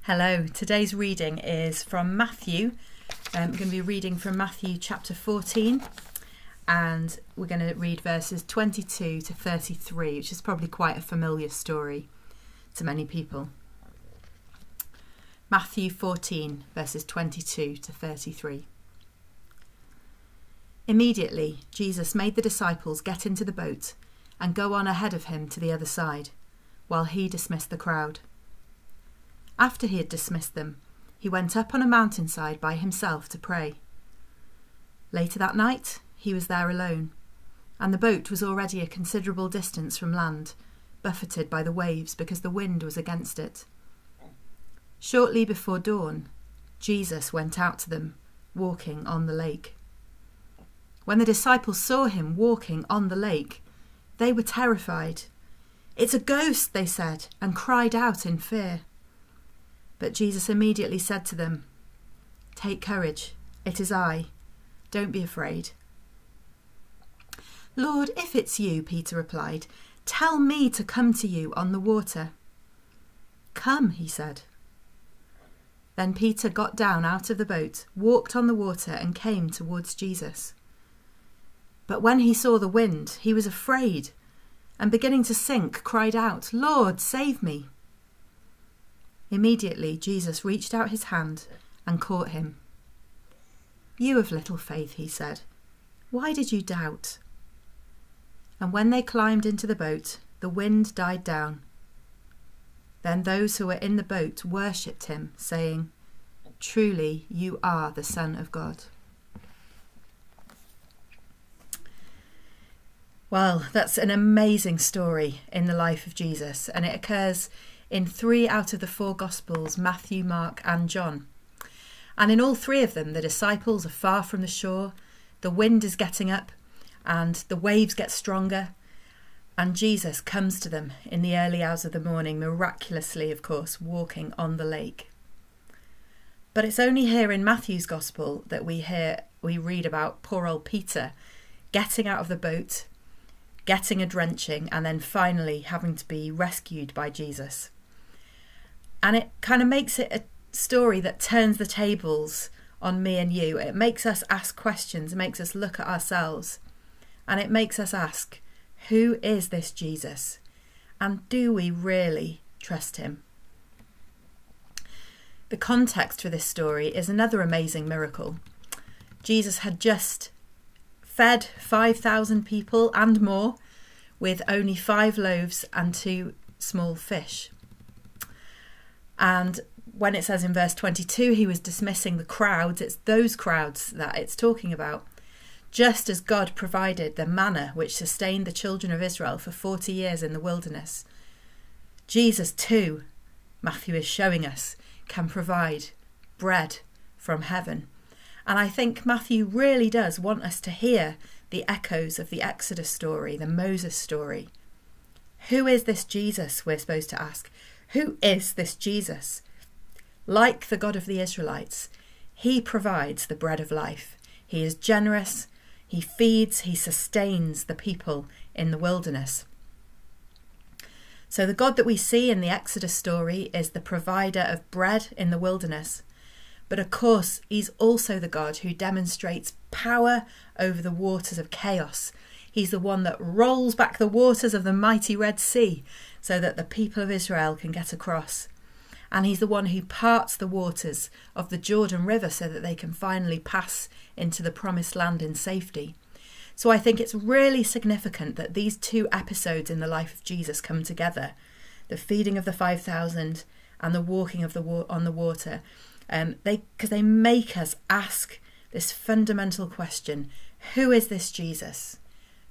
Hello, today's reading is from Matthew. We're going to be reading from Matthew chapter 14 and we're going to read verses 22 to 33, which is probably quite a familiar story to many people. Matthew 14 verses 22 to 33. Immediately Jesus made the disciples get into the boat and go on ahead of him to the other side, while he dismissed the crowd. After he had dismissed them, he went up on a mountainside by himself to pray. Later that night, he was there alone, and the boat was already a considerable distance from land, buffeted by the waves because the wind was against it. Shortly before dawn, Jesus went out to them, walking on the lake. When the disciples saw him walking on the lake, they were terrified. "It's a ghost," they said, and cried out in fear. But Jesus immediately said to them, "Take courage, it is I. Don't be afraid." "Lord, if it's you," Peter replied, "tell me to come to you on the water." "Come," he said. Then Peter got down out of the boat, walked on the water, and came towards Jesus. But when he saw the wind, he was afraid, and beginning to sink, cried out, "Lord, save me." Immediately Jesus reached out his hand and caught him. "You of little faith," he said, "why did you doubt?" And when they climbed into the boat, the wind died down. Then those who were in the boat worshipped him, saying, "Truly you are the Son of God." Well, that's an amazing story in the life of Jesus, and it occurs in 3 out of the 4 Gospels, Matthew, Mark and John. And in all 3 of them, the disciples are far from the shore, the wind is getting up and the waves get stronger, and Jesus comes to them in the early hours of the morning, miraculously, of course, walking on the lake. But it's only here in Matthew's Gospel that we read about poor old Peter getting out of the boat, getting a drenching, and then finally having to be rescued by Jesus. And it kind of makes it a story that turns the tables on me and you. It makes us ask questions, it makes us look at ourselves, and it makes us ask, who is this Jesus? And do we really trust him? The context for this story is another amazing miracle. Jesus had just fed 5,000 people and more with only 5 loaves and 2 small fish. And when it says in verse 22, he was dismissing the crowds, it's those crowds that it's talking about. Just as God provided the manna which sustained the children of Israel for 40 years in the wilderness, Jesus too, Matthew is showing us, can provide bread from heaven. And I think Matthew really does want us to hear the echoes of the Exodus story, the Moses story. Who is this Jesus, we're supposed to ask? Who is this Jesus? Like the God of the Israelites, he provides the bread of life. He is generous, he feeds, he sustains the people in the wilderness. So the God that we see in the Exodus story is the provider of bread in the wilderness. But of course, he's also the God who demonstrates power over the waters of chaos. He's the one that rolls back the waters of the mighty Red Sea so that the people of Israel can get across. And he's the one who parts the waters of the Jordan River so that they can finally pass into the promised land in safety. So I think it's really significant that these 2 episodes in the life of Jesus come together. The feeding of the 5,000 and the walking of on the water. Because they make us ask this fundamental question, who is this Jesus?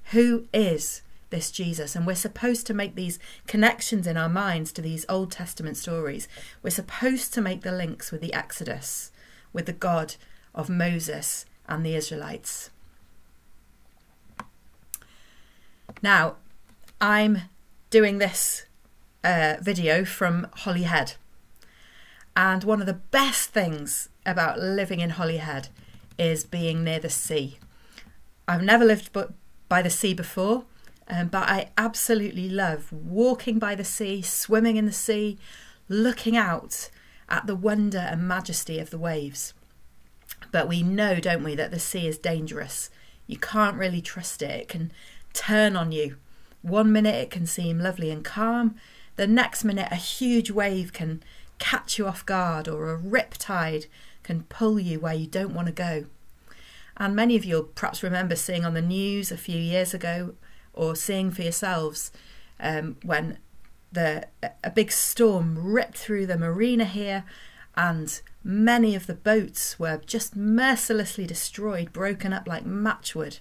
Who is this Jesus? And we're supposed to make these connections in our minds to these Old Testament stories. We're supposed to make the links with the Exodus, with the God of Moses and the Israelites. Now, I'm doing this video from Holyhead. And one of the best things about living in Holyhead is being near the sea. I've never lived by the sea before, but I absolutely love walking by the sea, swimming in the sea, looking out at the wonder and majesty of the waves. But we know, don't we, that the sea is dangerous. You can't really trust it. It can turn on you. One minute it can seem lovely and calm. The next minute a huge wave can catch you off guard, or a rip tide can pull you where you don't want to go. And many of you will perhaps remember seeing on the news a few years ago, or seeing for yourselves, when a big storm ripped through the marina here, and many of the boats were just mercilessly destroyed, broken up like matchwood.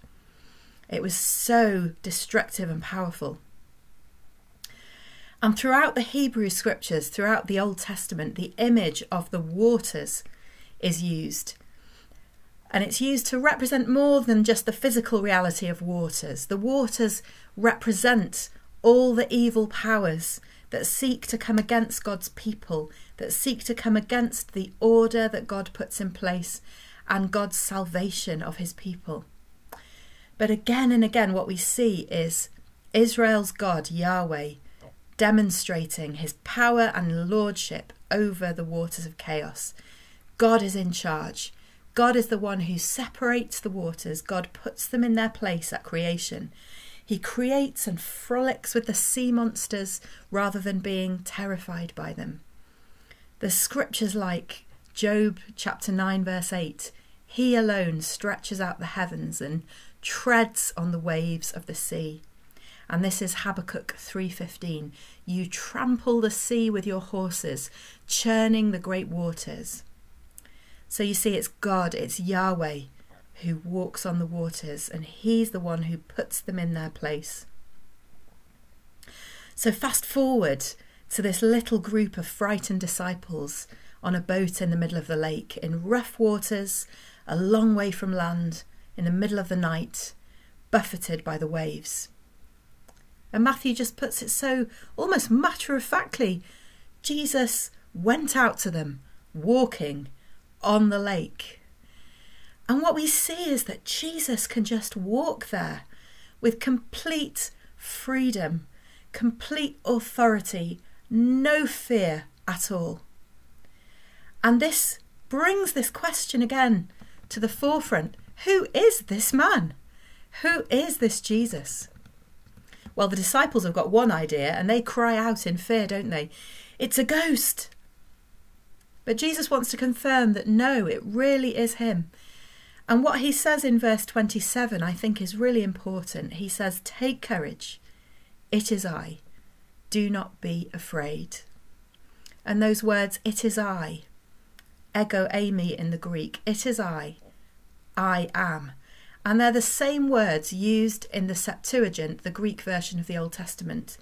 It was so destructive and powerful. And throughout the Hebrew scriptures, throughout the Old Testament, the image of the waters is used. And it's used to represent more than just the physical reality of waters. The waters represent all the evil powers that seek to come against God's people, that seek to come against the order that God puts in place and God's salvation of his people. But again and again, what we see is Israel's God, Yahweh, demonstrating his power and lordship over the waters of chaos. God is in charge. God is the one who separates the waters. God puts them in their place at creation. He creates and frolics with the sea monsters rather than being terrified by them. The scriptures like Job chapter 9 verse 8, he alone stretches out the heavens and treads on the waves of the sea. And this is Habakkuk 3:15. You trample the sea with your horses, churning the great waters. So you see, it's God, it's Yahweh who walks on the waters, and he's the one who puts them in their place. So fast forward to this little group of frightened disciples on a boat in the middle of the lake, in rough waters, a long way from land, in the middle of the night, buffeted by the waves. And Matthew just puts it so almost matter-of-factly. Jesus went out to them, walking on the lake. And what we see is that Jesus can just walk there with complete freedom, complete authority, no fear at all. And this brings this question again to the forefront. Who is this man? Who is this Jesus? Well, the disciples have got one idea and they cry out in fear, don't they? It's a ghost. But Jesus wants to confirm that no, it really is him. And what he says in verse 27, I think, is really important. He says, take courage. It is I. Do not be afraid. And those words, it is I, ego eimi in the Greek, it is I am. And they're the same words used in the Septuagint, the Greek version of the Old Testament,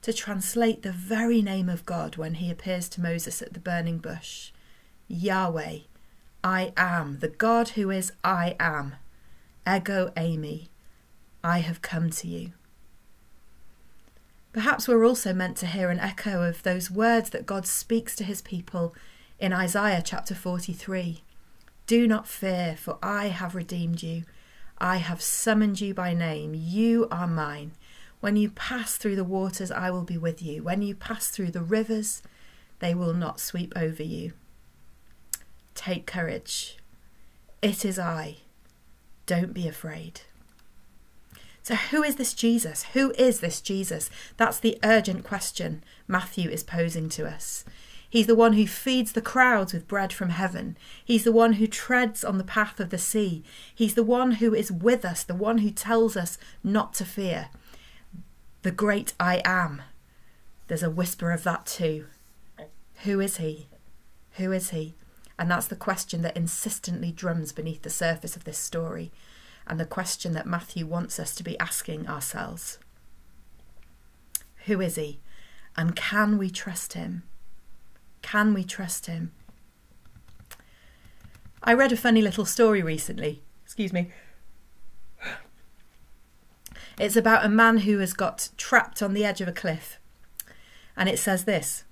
to translate the very name of God when he appears to Moses at the burning bush. Yahweh, I am, the God who is I am. Ego eimi, I have come to you. Perhaps we're also meant to hear an echo of those words that God speaks to his people in Isaiah chapter 43. Do not fear, for I have redeemed you. I have summoned you by name. You are mine. When you pass through the waters, I will be with you. When you pass through the rivers, they will not sweep over you. Take courage. It is I. Don't be afraid. So who is this Jesus? Who is this Jesus? That's the urgent question Matthew is posing to us. He's the one who feeds the crowds with bread from heaven. He's the one who treads on the path of the sea. He's the one who is with us, the one who tells us not to fear. The great I am. There's a whisper of that too. Who is he? Who is he? And that's the question that insistently drums beneath the surface of this story, and the question that Matthew wants us to be asking ourselves. Who is he? And can we trust him? Can we trust him? I read a funny little story recently. Excuse me. It's about a man who has got trapped on the edge of a cliff. And it says this: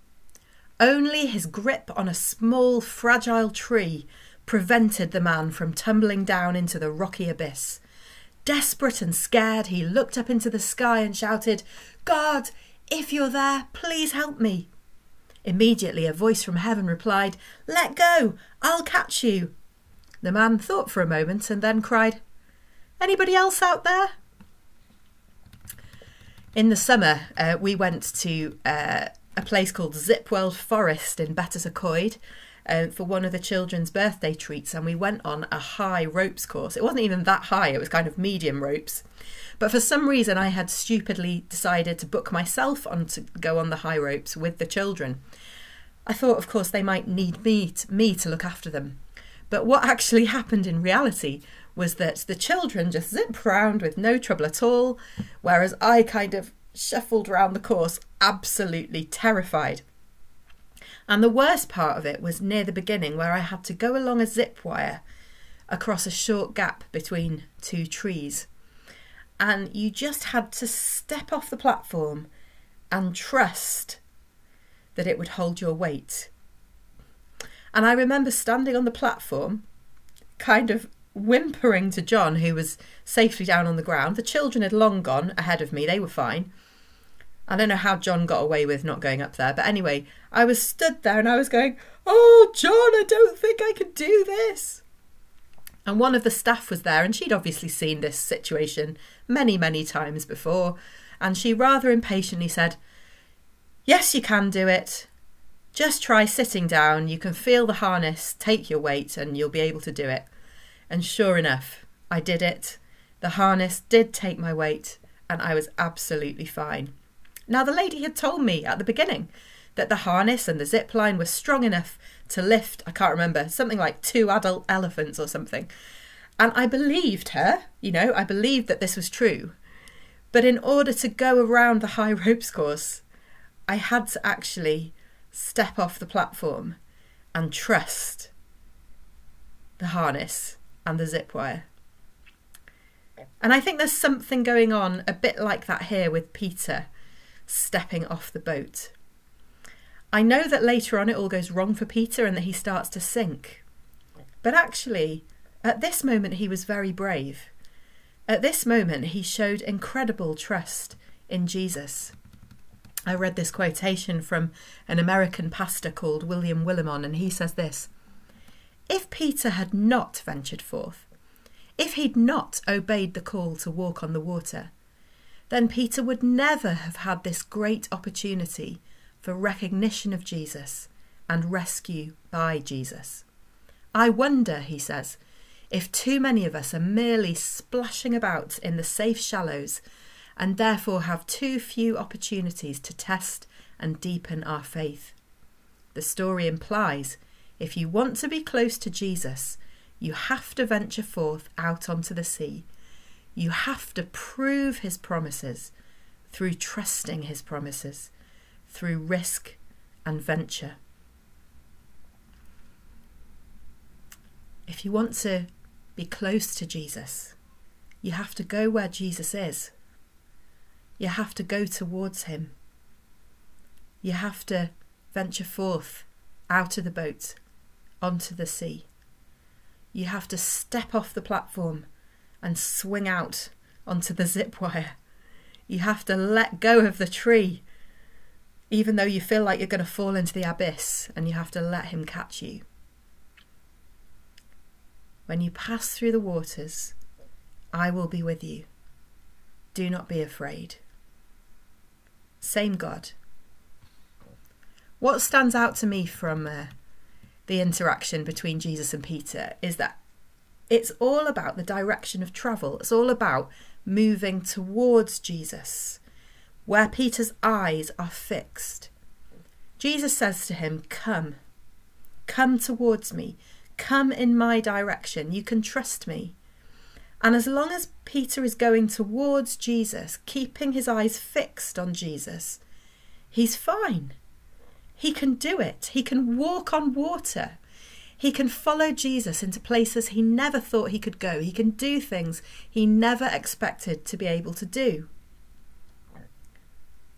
only his grip on a small, fragile tree prevented the man from tumbling down into the rocky abyss. Desperate and scared, he looked up into the sky and shouted, God, if you're there, please help me. Immediately a voice from heaven replied, "Let go, I'll catch you." The man thought for a moment and then cried, "Anybody else out there?" In the summer, we went to a place called Zipworld Forest in Betws-y-Coed for one of the children's birthday treats, and we went on a high ropes course. It wasn't even that high, it was kind of medium ropes. But for some reason I had stupidly decided to book myself on to go on the high ropes with the children. I thought, of course, they might need me to look after them. But what actually happened in reality was that the children just zipped round with no trouble at all, whereas I kind of shuffled round the course absolutely terrified. And the worst part of it was near the beginning, where I had to go along a zip wire across a short gap between two trees. And you just had to step off the platform and trust that it would hold your weight. And I remember standing on the platform, kind of whimpering to John, who was safely down on the ground. The children had long gone ahead of me, they were fine. I don't know how John got away with not going up there, but anyway, I was stood there and I was going, "Oh, John, I don't think I can do this." And one of the staff was there, and she'd obviously seen this situation many, many times before, and she rather impatiently said, "Yes, you can do it. Just try sitting down. You can feel the harness take your weight and you'll be able to do it." And sure enough, I did it. The harness did take my weight and I was absolutely fine. Now, the lady had told me at the beginning that the harness and the zip line were strong enough to lift, I can't remember, something like 2 adult elephants or something. And I believed her, I believed that this was true. But in order to go around the high ropes course, I had to actually step off the platform and trust the harness and the zip wire. And I think there's something going on a bit like that here with Peter stepping off the boat. I know that later on it all goes wrong for Peter and that he starts to sink. But actually, at this moment he was very brave. At this moment he showed incredible trust in Jesus. I read this quotation from an American pastor called William Willimon, and he says this: "If Peter had not ventured forth, if he'd not obeyed the call to walk on the water, then Peter would never have had this great opportunity for recognition of Jesus and rescue by Jesus. I wonder," he says, "if too many of us are merely splashing about in the safe shallows and therefore have too few opportunities to test and deepen our faith. The story implies if you want to be close to Jesus, you have to venture forth out onto the sea. You have to prove his promises through trusting his promises, through risk and venture." If you want to be close to Jesus, you have to go where Jesus is. You have to go towards him. You have to venture forth out of the boat onto the sea. You have to step off the platform and swing out onto the zip wire. You have to let go of the tree, even though you feel like you're going to fall into the abyss, and you have to let him catch you. When you pass through the waters, I will be with you. Do not be afraid. Same God. What stands out to me from the interaction between Jesus and Peter is that it's all about the direction of travel. It's all about moving towards Jesus, where Peter's eyes are fixed. Jesus says to him, "Come towards me. Come in my direction. You can trust me." And as long as Peter is going towards Jesus, keeping his eyes fixed on Jesus, he's fine. He can do it. He can walk on water. He can follow Jesus into places he never thought he could go. He can do things he never expected to be able to do.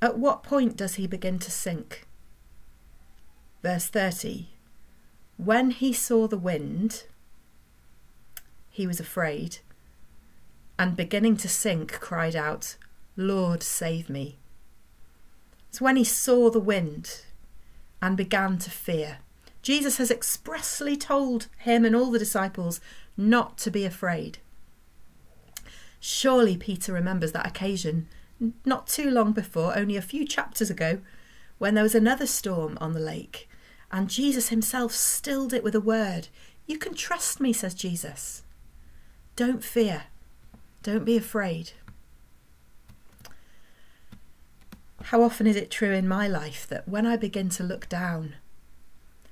At what point does he begin to sink? Verse 30, when he saw the wind, he was afraid, and beginning to sink, cried out, "Lord, save me." It's when he saw the wind and began to fear. Jesus has expressly told him and all the disciples not to be afraid. Surely Peter remembers that occasion not too long before, only a few chapters ago, when there was another storm on the lake, and Jesus himself stilled it with a word. You can trust me, says Jesus. Don't fear. Don't be afraid. How often is it true in my life that when I begin to look down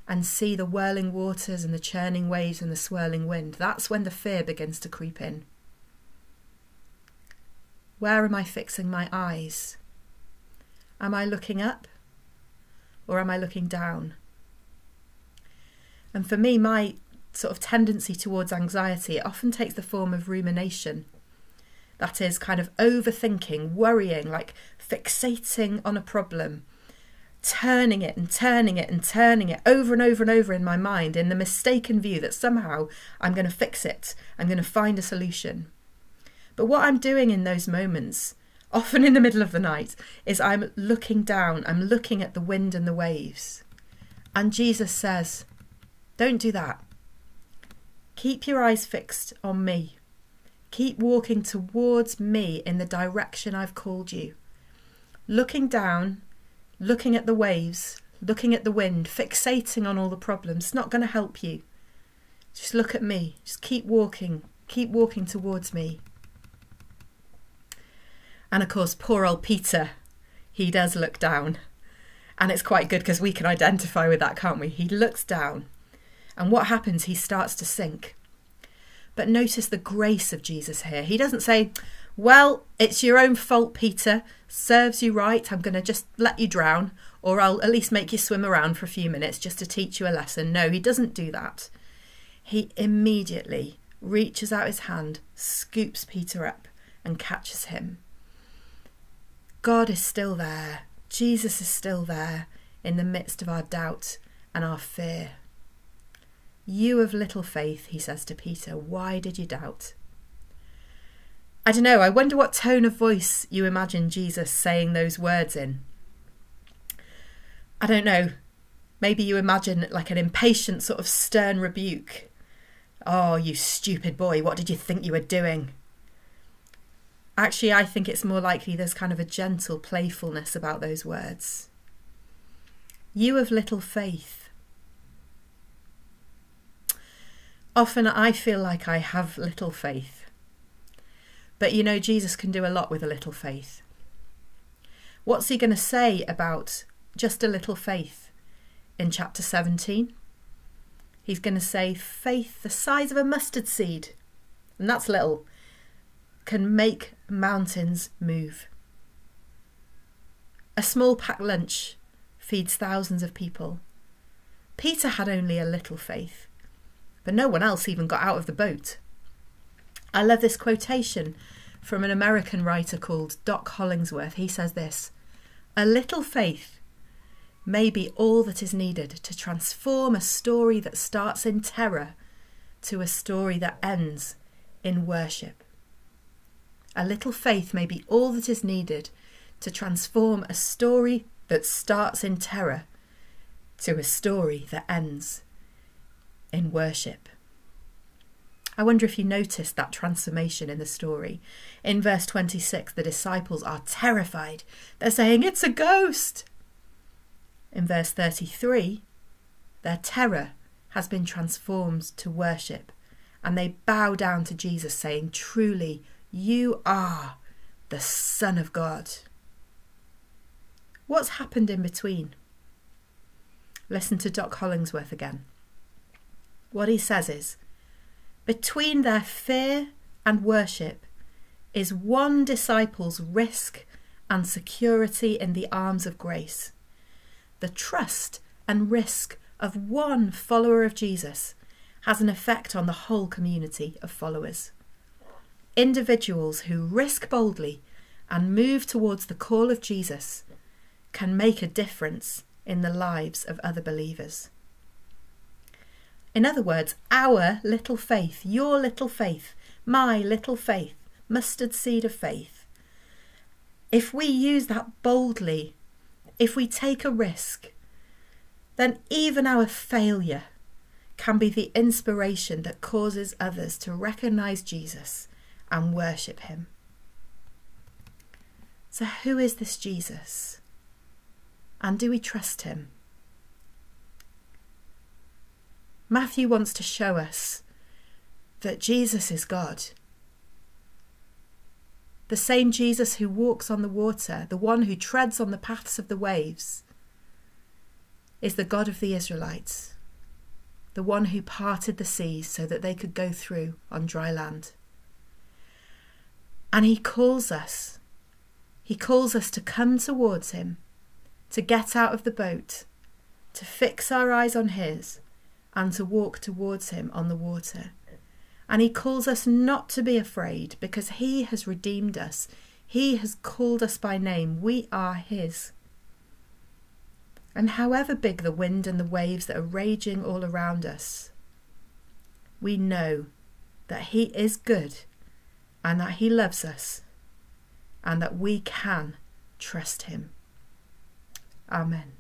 and see the whirling waters and the churning waves and the swirling wind, that's when the fear begins to creep in. Where am I fixing my eyes? Am I looking up or am I looking down? And for me, my sort of tendency towards anxiety, it often takes the form of rumination. That is kind of overthinking, worrying, like fixating on a problem, turning it and turning it and turning it over and over and over in my mind in the mistaken view that somehow I'm going to fix it, I'm going to find a solution. But what I'm doing in those moments, often in the middle of the night, is I'm looking down, I'm looking at the wind and the waves. And Jesus says, don't do that. Keep your eyes fixed on me. Keep walking towards me in the direction I've called you. Looking down, looking at the waves, looking at the wind, fixating on all the problems, it's not going to help you. Just look at me. Just keep walking towards me. And of course, poor old Peter, he does look down. And it's quite good because we can identify with that, can't we? He looks down. And what happens? He starts to sink. But notice the grace of Jesus here. He doesn't say, well, it's your own fault, Peter. Serves you right. I'm going to just let you drown, or I'll at least make you swim around for a few minutes just to teach you a lesson. No, he doesn't do that. He immediately reaches out his hand, scoops Peter up and catches him. God is still there. Jesus is still there in the midst of our doubt and our fear. You of little faith, he says to Peter, why did you doubt? I don't know, I wonder what tone of voice you imagine Jesus saying those words in. I don't know, maybe you imagine like an impatient sort of stern rebuke. Oh, you stupid boy, what did you think you were doing? Actually, I think it's more likely there's kind of a gentle playfulness about those words. You of little faith. Often I feel like I have little faith. But you know, Jesus can do a lot with a little faith. What's he going to say about just a little faith in chapter 17? He's going to say faith the size of a mustard seed, and that's little, can make mountains move. A small packed lunch feeds thousands of people. Peter had only a little faith, but no one else even got out of the boat. I love this quotation from an American writer called Doc Hollingsworth. He says this: a little faith may be all that is needed to transform a story that starts in terror to a story that ends in worship. A little faith may be all that is needed to transform a story that starts in terror to a story that ends in worship. I wonder if you noticed that transformation in the story. In verse 26, the disciples are terrified. They're saying, it's a ghost. In verse 33, their terror has been transformed to worship, and they bow down to Jesus, saying, truly, you are the Son of God. What's happened in between? Listen to Doc Hollingsworth again. What he says is, between their fear and worship is one disciple's risk and security in the arms of grace. The trust and risk of one follower of Jesus has an effect on the whole community of followers. Individuals who risk boldly and move towards the call of Jesus can make a difference in the lives of other believers. In other words, our little faith, your little faith, my little faith, mustard seed of faith, if we use that boldly, if we take a risk, then even our failure can be the inspiration that causes others to recognize Jesus and worship him. So who is this Jesus? And do we trust him? Matthew wants to show us that Jesus is God. The same Jesus who walks on the water, the one who treads on the paths of the waves, is the God of the Israelites, the one who parted the seas so that they could go through on dry land. And he calls us to come towards him, to get out of the boat, to fix our eyes on his, and to walk towards him on the water. And he calls us not to be afraid, because he has redeemed us. He has called us by name. We are his. And however big the wind and the waves that are raging all around us, we know that he is good and that he loves us and that we can trust him. Amen.